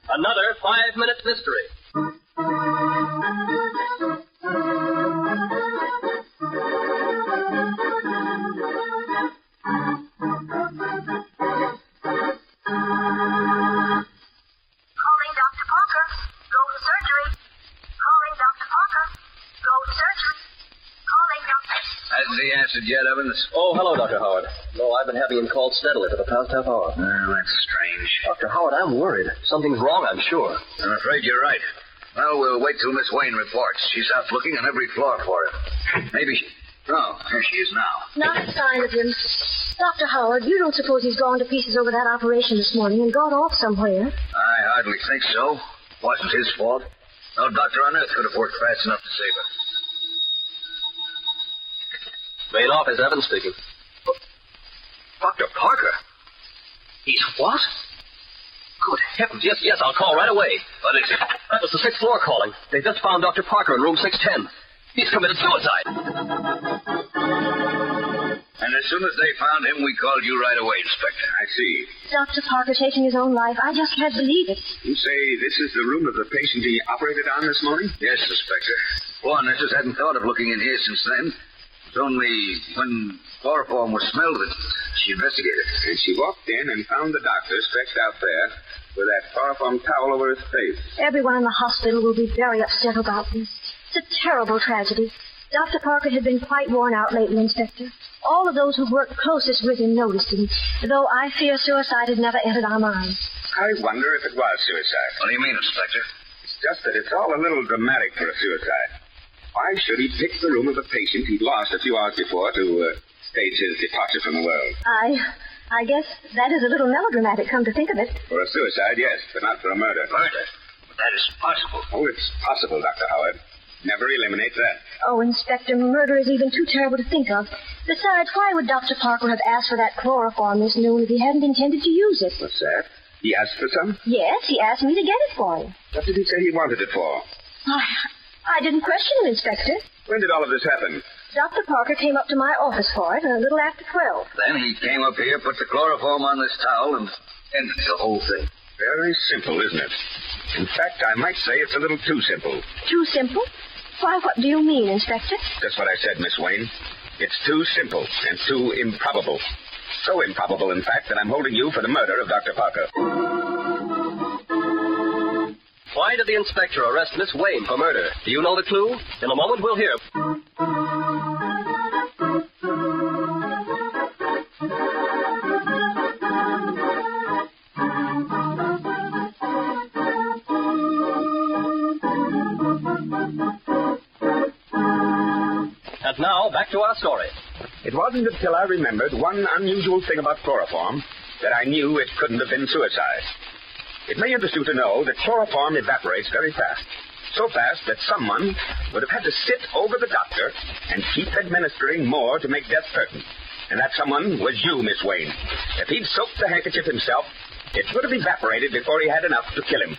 Another 5-minute mystery. Hasn't he answered yet, Evans? Oh, hello, Dr. Howard. No, I've been having him called steadily for the past half hour. Oh, that's strange. Dr. Howard, I'm worried. Something's wrong, I'm sure. I'm afraid you're right. Well, we'll wait till Miss Wayne reports. She's out looking on every floor for him. Maybe she... Oh, there she is now. Not a sign of him. Dr. Howard, you don't suppose he's gone to pieces over that operation this morning and got off somewhere? I hardly think so. Wasn't his fault. No doctor on earth could have worked fast enough to save her. Main office, Evans speaking. Dr. Parker? He's what? Good heavens, yes, I'll call right away. What is it? That was the 6th floor calling. They just found Dr. Parker in room 610. He's committed suicide. And as soon as they found him, we called you right away, Inspector. I see. Dr. Parker taking his own life. I just can't believe it. You say this is the room of the patient he operated on this morning? Yes, Inspector. One nurses hadn't thought of looking in here since then. It's only when chloroform was smelled that she investigated. And she walked in and found the doctor stretched out there with that chloroform towel over his face. Everyone in the hospital will be very upset about this. It's a terrible tragedy. Dr. Parker had been quite worn out lately, Inspector. All of those who worked closest with him noticed him, though I fear suicide had never entered our minds. I wonder if it was suicide. What do you mean, Inspector? It's just that it's all a little dramatic for a suicide. Why should he pick the room of the patient he'd lost a few hours before to stage his departure from the world? I guess that is a little melodramatic, come to think of it. For a suicide, yes, but not for a murder. Murder? But that is possible. Oh, it's possible, Dr. Howard. Never eliminate that. Oh, Inspector, murder is even too terrible to think of. Besides, why would Dr. Parker have asked for that chloroform this noon if he hadn't intended to use it? What's that? He asked for some? Yes, he asked me to get it for him. What did he say he wanted it for? I didn't question him, Inspector. When did all of this happen? Dr. Parker came up to my office for it a little after 12. Then he came up here, put the chloroform on this towel, and ended the whole thing. Very simple, isn't it? In fact, I might say it's a little too simple. Too simple? Why, what do you mean, Inspector? That's what I said, Miss Wayne. It's too simple and too improbable. So improbable, in fact, that I'm holding you for the murder of Dr. Parker. Why did the inspector arrest Miss Wayne for murder? Do you know the clue? In a moment, we'll hear. And now, back to our story. It wasn't until I remembered one unusual thing about chloroform that I knew it couldn't have been suicide. It may interest you to know that chloroform evaporates very fast. So fast that someone would have had to sit over the doctor and keep administering more to make death certain. And that someone was you, Miss Wayne. If he'd soaked the handkerchief himself, it would have evaporated before he had enough to kill him.